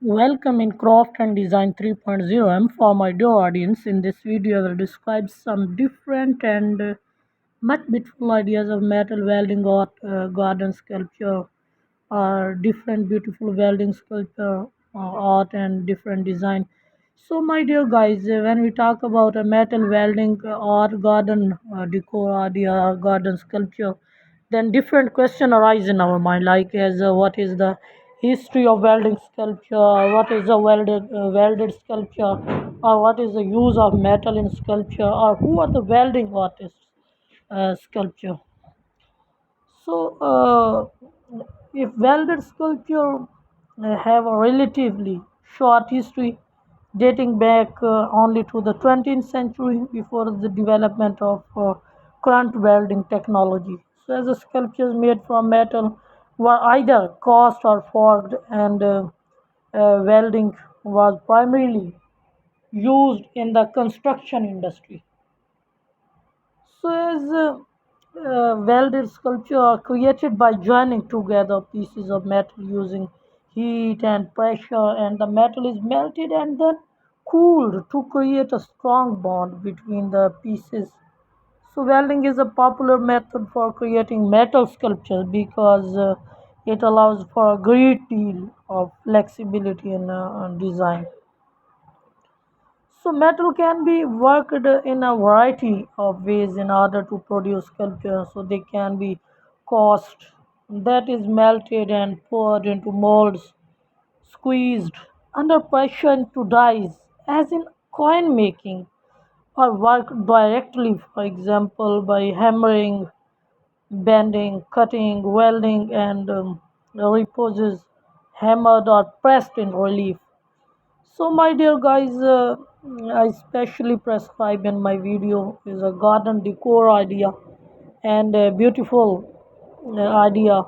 Welcome in Craft and Design 3.0. I'm for my dear audience. In this video, I will describe some different and much beautiful ideas of metal welding art, garden sculpture, or different beautiful welding sculpture art and different design. So, my dear guys, when we talk about a metal welding art, garden decor idea, or garden sculpture, then different question arise in our mind, like as what is the history of welding sculpture, what is a welded sculpture, or what is the use of metal in sculpture, or who are the welding artists sculpture. So, if welded sculpture have a relatively short history dating back only to the 20th century before the development of current welding technology. So, as the sculptures made from metal were either cast or forged, and welding was primarily used in the construction industry. So, as welded sculpture are created by joining together pieces of metal using heat and pressure, and the metal is melted and then cooled to create a strong bond between the pieces. So, welding is a popular method for creating metal sculptures because it allows for a great deal of flexibility in design. So metal can be worked in a variety of ways in order to produce sculpture. So they can be cast, that is melted and poured into molds, squeezed under pressure into dies, as in coin making, or worked directly, for example, by hammering, bending, cutting, welding, and reposes hammered or pressed in relief. So, my dear guys, I specially prescribe in my video is a garden decor idea and a beautiful idea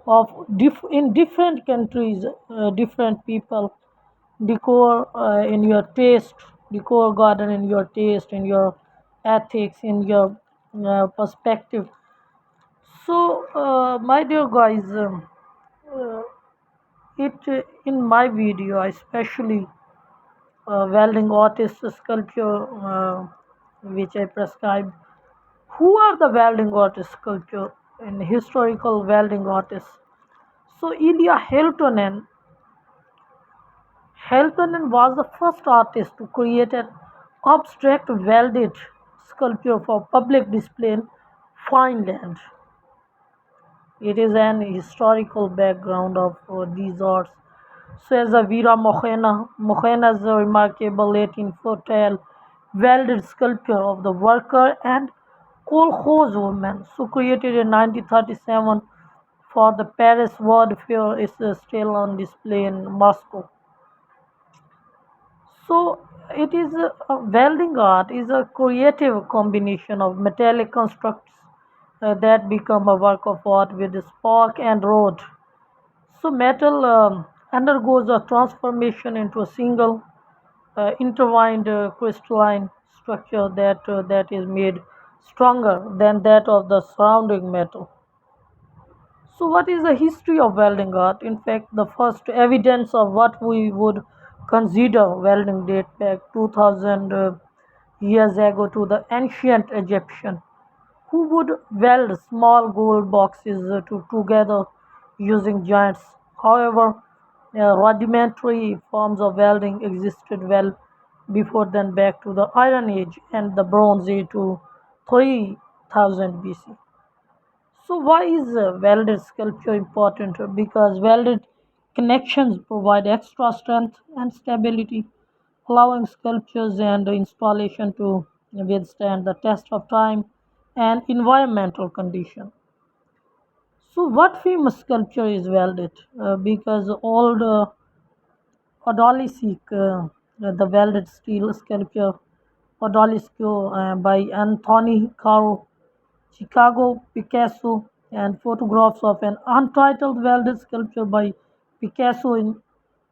of in different countries, different people decor in your taste, decor garden in your taste, in your ethics, in your perspective. So, my dear guys, uh, it in my video, I especially welding artist sculpture which I prescribe. Who are the welding artist sculpture and historical welding artists? So Ilya Heltonen was the first artist to create an abstract welded sculpture for public display in Finland. It is an historical background of these arts. So as a Vera Mochena's remarkable 1840 welded sculpture of the worker and kolkhoz woman, so created in 1937 for the Paris World Fair, is still on display in Moscow. So it is a welding art is a creative combination of metallic constructs that become a work of art with spark and rod. So metal undergoes a transformation into a single intertwined crystalline structure that is made stronger than that of the surrounding metal. So, what is the history of welding art? In fact, the first evidence of what we would consider welding date back 2000 years ago to the ancient Egyptian, who would weld small gold boxes together using joints. However, rudimentary forms of welding existed well before then, back to the Iron Age and the Bronze Age to 3000 BC. So, why is welded sculpture important? Because welded connections provide extra strength and stability, allowing sculptures and installation to withstand the test of time and environmental condition. So, what famous sculpture is welded? Because old Odalisque, the welded steel sculpture, Odalisque by Anthony Caro, Chicago, Picasso, and photographs of an untitled welded sculpture by Picasso in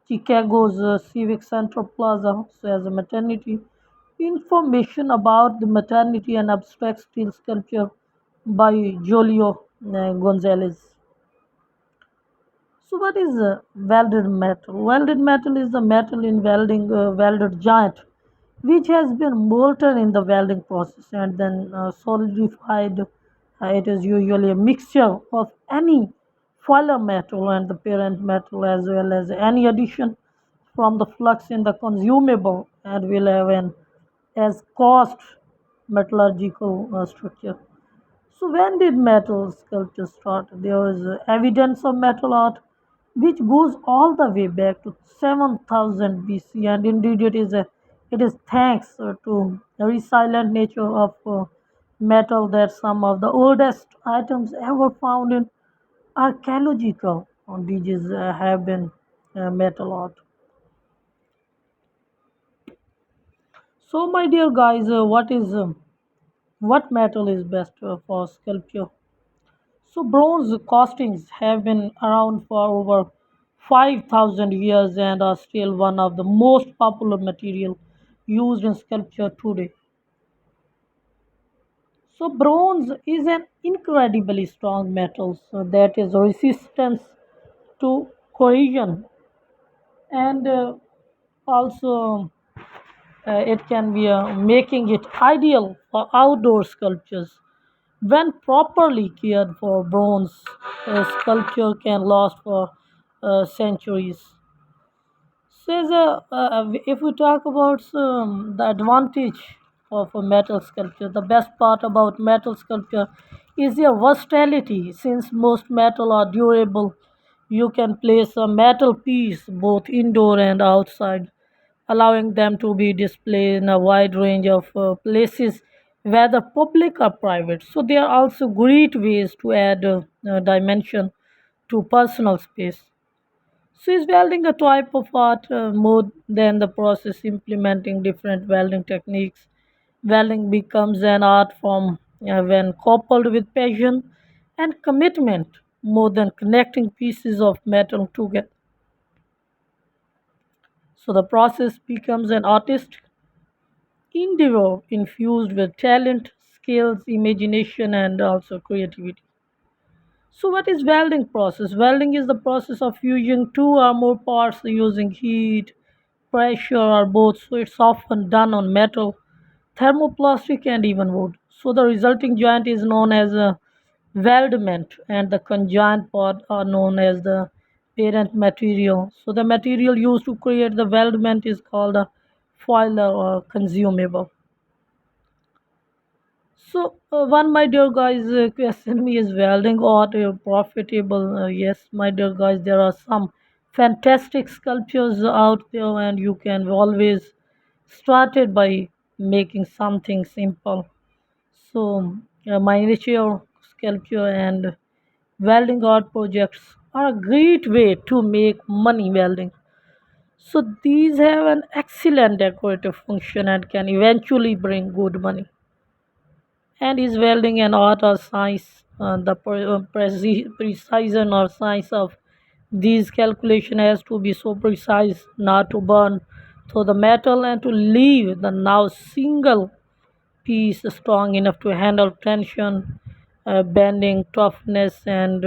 Chicago's Civic Center Plaza so as a maternity. Information about the maternity and abstract steel sculpture by Jolio Gonzalez. So, what is welded metal? Welded metal is the metal in welding welded joint, which has been molten in the welding process and then solidified. It is usually a mixture of any filler metal and the parent metal, as well as any addition from the flux in the consumable, and will have an as cost metallurgical structure. So when did metal sculpture start? There is evidence of metal art which goes all the way back to 7000 BC, and indeed it is thanks to the resilient nature of metal that some of the oldest items ever found in archaeological digits have been metal art. So my dear guys, what metal is best for sculpture? So bronze castings have been around for over 5,000 years and are still one of the most popular material used in sculpture today. So bronze is an incredibly strong metal so that is resistant to corrosion, and also it can be making it ideal for outdoor sculptures. When properly cared for, bronze sculpture can last for centuries. So, if we talk about the advantage of a metal sculpture, the best part about metal sculpture is their versatility. Since most metal are durable, you can place a metal piece both indoor and outside, allowing them to be displayed in a wide range of places, whether public or private. So, they are also great ways to add dimension to personal space. So is welding a type of art more than the process implementing different welding techniques? Welding becomes an art form when coupled with passion and commitment more than connecting pieces of metal together. So the process becomes an artistic endeavor infused with talent, skills, imagination, and also creativity. So what is welding process? Welding is the process of fusing two or more parts using heat, pressure, or both. So it's often done on metal, thermoplastic, and even wood. So the resulting joint is known as a weldment, and the conjoined part are known as the parent material. So the material used to create the weldment is called a foiler or consumable. So, one, my dear guys, question me, is welding art profitable? Yes, my dear guys, there are some fantastic sculptures out there, and you can always start it by making something simple. So, miniature sculpture and welding art projects are a great way to make money welding. So, these have an excellent decorative function and can eventually bring good money. And is welding an art or science? The precision or science of these calculation has to be so precise not to burn through the metal and to leave the now single piece strong enough to handle tension, bending, toughness, and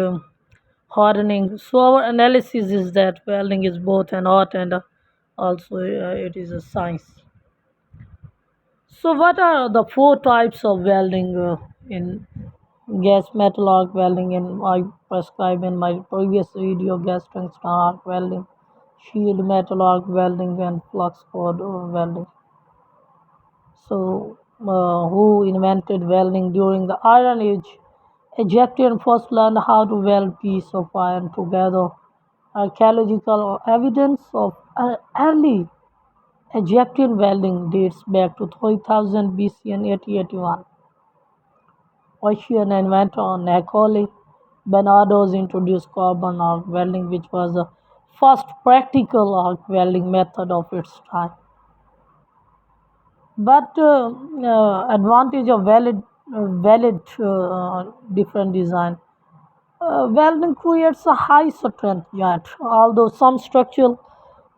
hardening. So our analysis is that welding is both an art and also it is a science. So, what are the four types of welding in gas metal arc welding? In I prescribe in my previous video, gas tungsten arc welding, shield metal arc welding, and flux core welding. So, who invented welding during the Iron Age? Egyptian first learned how to weld piece of iron together. Archaeological evidence of early Egyptian welding dates back to 3000 BC and 8081. Russian inventor Nikolai Bernardos introduced carbon arc welding, which was the first practical arc welding method of its time. But advantage of valid different design. Welding creates a high strength joint, although some structural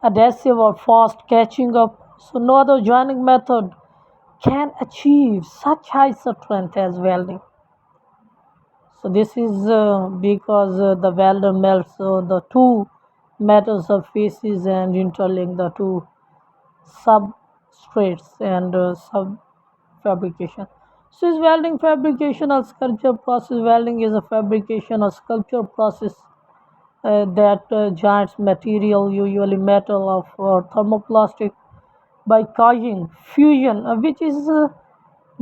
adhesive or fast catching up. So no other joining method can achieve such high strength as welding. So this is because the welder melts the two metal surfaces and interlink the two substrates and sub fabrication. So is welding fabrication or sculpture process? Welding is a fabrication or sculpture process that joins material, usually metal or thermoplastic, by causing fusion, which is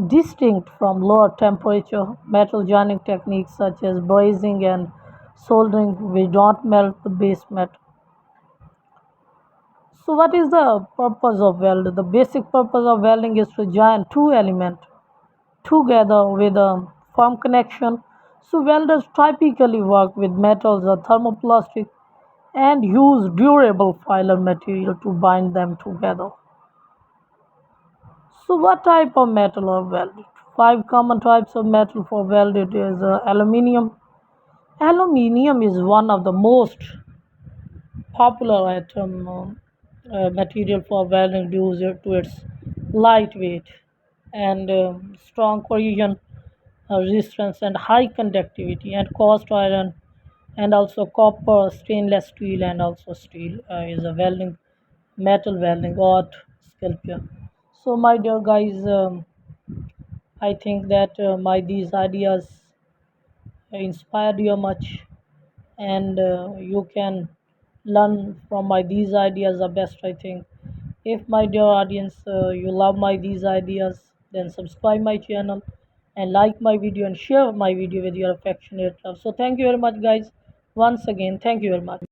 distinct from lower temperature metal joining techniques such as brazing and soldering, which don't melt the base metal. So, what is the purpose of welding? The basic purpose of welding is to join two elements together with a firm connection. So, welders typically work with metals or thermoplastic and use durable filler material to bind them together. So, what type of metal are welded? Five common types of metal for welded is aluminium. Aluminium is one of the most popular material for welding due to its lightweight and strong corrosion resistance and high conductivity, and cast iron and also copper, stainless steel, and also steel is a welding metal welding art sculpture. So my dear guys, I think that my these ideas inspired you much, and you can learn from my these ideas the best, I think. If my dear audience, you love my these ideas, then subscribe my channel and like my video and share my video with your affectionate love. So thank you very much guys. Once again, thank you very much.